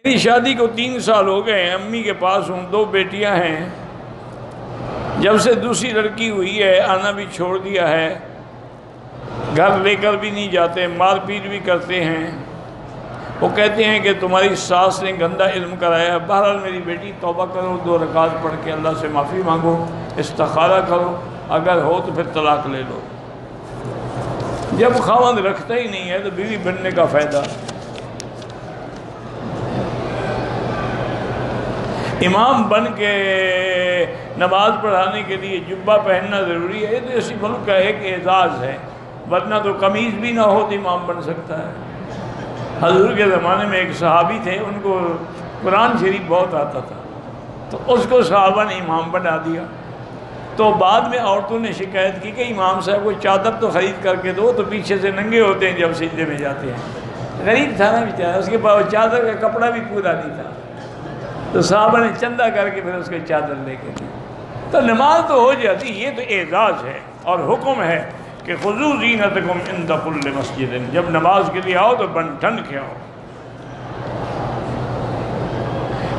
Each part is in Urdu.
میری شادی کو 3 سال ہو گئے ہیں، امی کے پاس ہوں، 2 بیٹیاں ہیں۔ جب سے دوسری لڑکی ہوئی ہے آنا بھی چھوڑ دیا ہے، گھر لے کر بھی نہیں جاتے، مار پیٹ بھی کرتے ہیں۔ وہ کہتے ہیں کہ تمہاری ساس نے گندا علم کرایا۔ بہرحال میری بیٹی توبہ کرو، 2 رکعت پڑھ کے اللہ سے معافی مانگو، استخارہ کرو، اگر ہو تو پھر طلاق لے لو۔ جب خاوند رکھتا ہی نہیں ہے تو بیوی بننے کا فائدہ۔ امام بن کے نماز پڑھانے کے لیے جبہ پہننا ضروری ہے، تو اسی ملک کا ایک اعزاز ہے، ورنہ تو قمیض بھی نہ ہو تو امام بن سکتا ہے۔ حضور کے زمانے میں ایک صحابی تھے، ان کو قرآن شریف بہت آتا تھا، تو اس کو صحابہ نے امام بنا دیا۔ تو بعد میں عورتوں نے شکایت کی کہ امام صاحب کو چادر تو خرید کر کے دو، تو پیچھے سے ننگے ہوتے ہیں جب سجدے میں جاتے ہیں۔ غریب تھا نا بیچارہ، اس کے پاس چادر کا کپڑا بھی پورا نہیں تھا، تو صحابہ نے چندہ کر کے پھر اس کے چادر لے کے دی۔ تو نماز تو ہو جاتی، یہ تو اعزاز ہے اور حکم ہے کہ خذوا زینتکم عند کل مسجد، جب نماز کے لیے آؤ تو بن ٹھن کے آؤ۔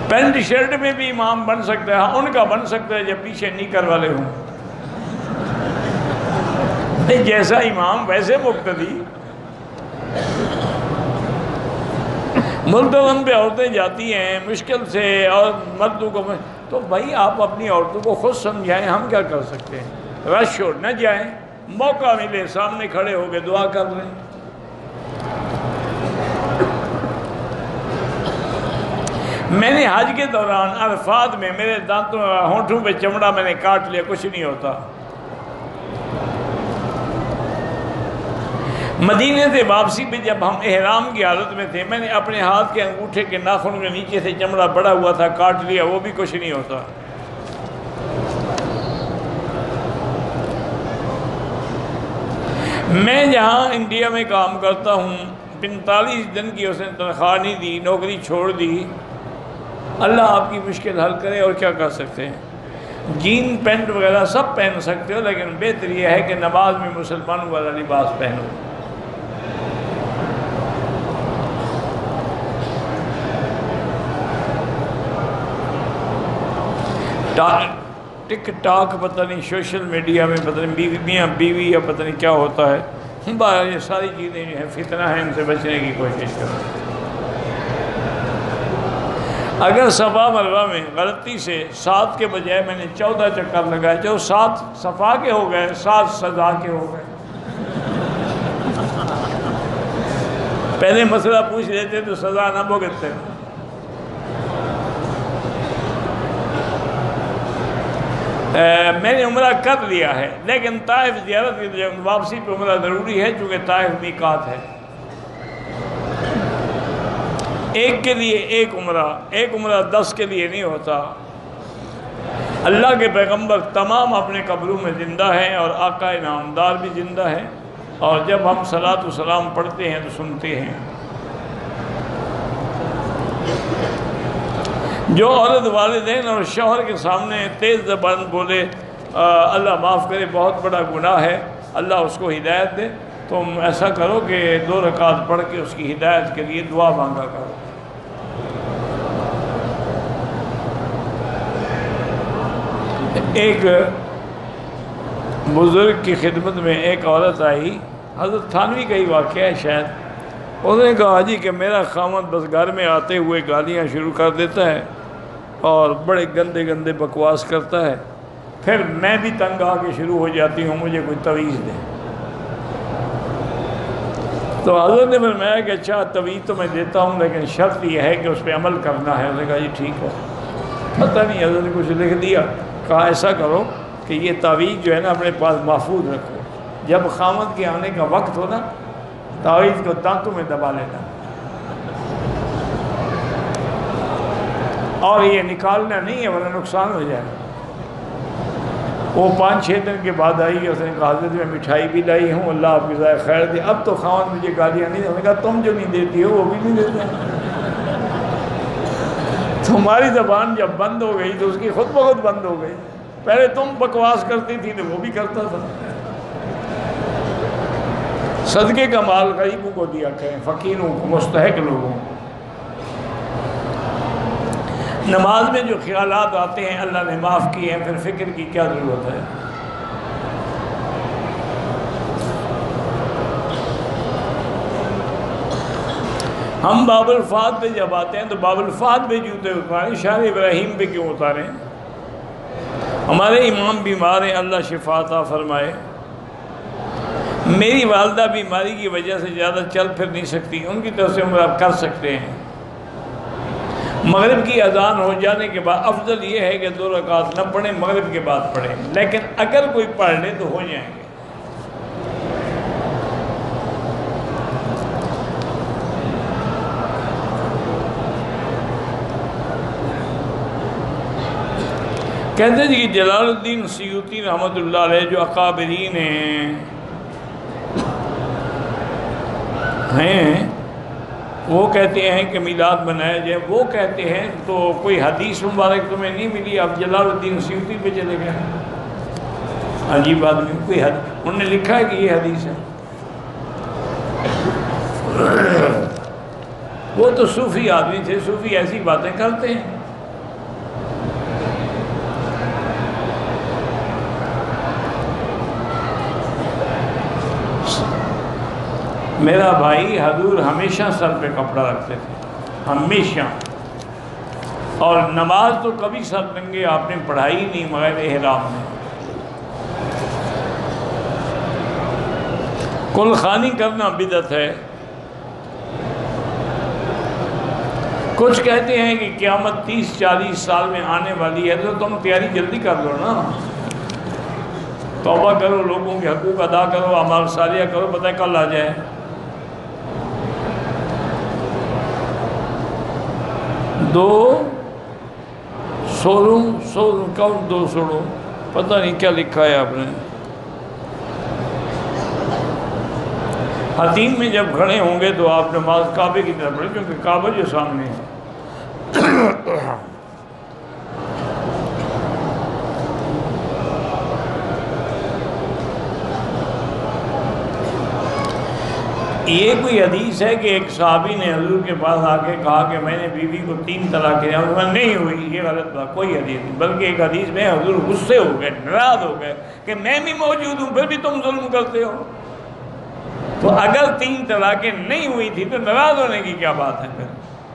پینٹ شرٹ میں بھی امام بن سکتا ہے، ان کا بن سکتا ہے جب پیچھے نیکر والے ہوں، جیسا امام ویسے مقتدی۔ ملتزم پہ عورتیں جاتی ہیں مشکل سے اور مردوں کو، تو بھائی آپ اپنی عورتوں کو خود سمجھائیں، ہم کیا کر سکتے ہیں؟ رش ہو نہ جائیں، موقع ملے سامنے کھڑے ہو کے دعا کر لیں۔ میں نے حج کے دوران عرفات میں میرے دانتوں ہونٹوں پہ چمڑا میں نے کاٹ لیا، کچھ نہیں ہوتا۔ مدینے سے واپسی پہ جب ہم احرام کی حالت میں تھے، میں نے اپنے ہاتھ کے انگوٹھے کے ناخن کے نیچے سے چمڑا بڑا ہوا تھا کاٹ لیا، وہ بھی کچھ نہیں ہوتا۔ میں جہاں انڈیا میں کام کرتا ہوں، 45 دن کی اس نے تنخواہ نہیں دی، نوکری چھوڑ دی۔ اللہ آپ کی مشکل حل کرے، اور کیا کر سکتے ہیں؟ جین پینٹ وغیرہ سب پہن سکتے ہو، لیکن بہتر یہ ہے کہ نماز میں مسلمانوں والا لباس پہنو۔ ٹک ٹاک پتہ نہیں، سوشل میڈیا میں پتہ نہیں میاں بیوی یا پتہ نہیں کیا ہوتا ہے، یہ ساری چیزیں جو ہیں فتنہ ہیں، ان سے بچنے کی کوشش کرو۔ اگر صفا مروہ میں غلطی سے 7 کے بجائے میں نے 14 چکر لگائے، جو 7 صفا کے ہو گئے، 7 سزا کے ہو گئے۔ پہلے مسئلہ پوچھ لیتے تو سزا نہ بھگتتے۔ میں نے عمرہ کر لیا ہے، لیکن طائف زیارت کی واپسی پہ عمرہ ضروری ہے، چونکہ طائف میقات ہے۔ ایک کے لیے ایک عمرہ 10 کے لیے نہیں ہوتا۔ اللہ کے پیغمبر تمام اپنے قبروں میں زندہ ہیں، اور آقا انعامدار بھی زندہ ہیں، اور جب ہم صلاۃ و سلام پڑھتے ہیں تو سنتے ہیں۔ جو عورت والدین اور شوہر کے سامنے تیز زبان بولے اللہ معاف کرے بہت بڑا گناہ ہے، اللہ اس کو ہدایت دے، تم ایسا کرو کہ 2 رکعت پڑھ کے اس کی ہدایت کے لیے دعا مانگا کرو۔ ایک بزرگ کی خدمت میں ایک عورت آئی، حضرت تھانوی کا ہی واقعہ ہے شاید، اس نے کہا جی کہ میرا خاوند بس گھر میں آتے ہوئے گالیاں شروع کر دیتا ہے اور بڑے گندے گندے بکواس کرتا ہے، پھر میں بھی تنگ آ کے شروع ہو جاتی ہوں، مجھے کوئی تویز دے۔ تو حضرت نے فرمایا کہ اچھا تویز تو میں دیتا ہوں، لیکن شرط یہ ہے کہ اس پہ عمل کرنا ہے۔ اس نے کہا جی ٹھیک ہے۔ پتہ نہیں حضرت نے کچھ لکھ دیا، کہا ایسا کرو کہ یہ تعویذ جو ہے نا اپنے پاس محفوظ رکھو، جب خامد کے آنے کا وقت ہو نا تعویذ کو دانتوں میں دبا لینا، اور یہ نکالنا نہیں ہے ورنہ نقصان ہو جائے۔ وہ 5-6 دن کے بعد آئی، اس نے کہا حضرت میں مٹھائی بھی لائی ہوں، اللہ آپ کی ذائقہ خیر دے، اب تو خامد مجھے گالیاں نہیں دے۔ اس نے کہا تم جو نہیں دیتی ہو وہ بھی نہیں دیتا۔ تمہاری زبان جب بند ہو گئی تو اس کی خود بخود بند ہو گئی، پہلے تم بکواس کرتی تھی تو وہ بھی کرتا تھا۔ صدقے کا مال غریبوں کو دیا کریں، فقیروں کو، مستحق لوگوں کو۔ نماز میں جو خیالات آتے ہیں اللہ نے معاف کیے ہیں، پھر فکر کی کیا ضرورت ہے؟ ہم باب الفات پہ جب آتے ہیں تو باب الفات پہ جوتے اتاریں، شار ابراہیم پہ کیوں اتاریں؟ ہمارے امام بیمار ہیں، اللہ شفا عطا فرمائے۔ میری والدہ بیماری کی وجہ سے زیادہ چل پھر نہیں سکتی، ان کی طرف سے ہم آپ کر سکتے ہیں۔ مغرب کی اذان ہو جانے کے بعد افضل یہ ہے کہ 2 رکعت نہ پڑھیں، مغرب کے بعد پڑھیں، لیکن اگر کوئی پڑھ لے تو ہو جائیں گے۔ کہتے ہیں کہ جلال الدین سیوطی رحمۃ اللہ علیہ جو اکابرین ہیں وہ کہتے ہیں کہ میلاد منایا جائے، وہ کہتے ہیں تو کوئی حدیث مبارک تمہیں نہیں ملی، اب جلال الدین سیوطی پہ چلے گئے۔ عجیب آدمی، کوئی حدیث انہوں نے لکھا ہے کہ یہ حدیث ہے؟ وہ تو صوفی آدمی تھے، صوفی ایسی باتیں کرتے ہیں۔ میرا بھائی حضور ہمیشہ سر پہ کپڑا رکھتے تھے، ہمیشہ، اور نماز تو کبھی سر ننگے آپ نے پڑھائی نہیں مگر احرام میں۔ کل خوانی کرنا بدعت ہے۔ کچھ کہتے ہیں کہ قیامت 30-40 سال میں آنے والی ہے، تو تم تیاری جلدی کر لو نا، توبہ کرو، لوگوں کے حقوق ادا کرو، اعمال صالحہ کرو، پتہ ہے کل آ جائے۔ دو سوروں کون 2 سوروں، پتہ نہیں کیا لکھا ہے آپ نے۔ حتیم میں جب کھڑے ہوں گے تو آپ نماز کعبے کی طرف پڑھیں، کیونکہ کعبہ جو سامنے ہے۔ یہ کوئی حدیث ہے کہ ایک صحابی نے حضور کے پاس آ کے کہا کہ میں نے بیوی کو 3 طلاق دیا، نہیں ہوئی، یہ غلط بات، کوئی حدیث نہیں، بلکہ ایک حدیث میں حضور غصے ہو گئے، ناراض ہو گئے کہ میں بھی موجود ہوں پھر بھی تم ظلم کرتے ہو۔ تو اگر 3 طلاقیں نہیں ہوئی تھی تو ناراض ہونے کی کیا بات ہے؟ پھر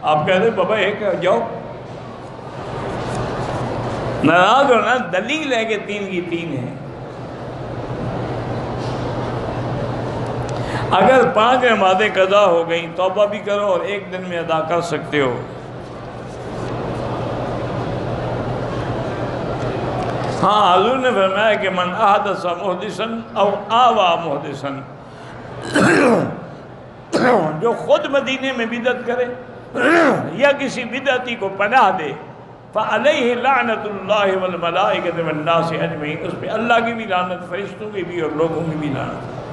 آپ کہتے بابا ایک جاؤ، ناراض ہونا دلیل ہے کہ 3 کی 3 ہے۔ اگر 5 نمازیں قضا ہو گئیں توبہ بھی کرو اور 1 دن میں ادا کر سکتے ہو۔ ہاں حضور نے فرمایا کہ من احدث محدثا او آوى محدثا، جو خود مدینے میں بدعت کرے یا کسی بدعتی کو پناہ دے، فعلیہ لعنت اللہ والملائکۃ والناس اجمعین، اس پہ اللہ کی بھی لعنت، فرشتوں کی بھی اور لوگوں کی بھی لعنت۔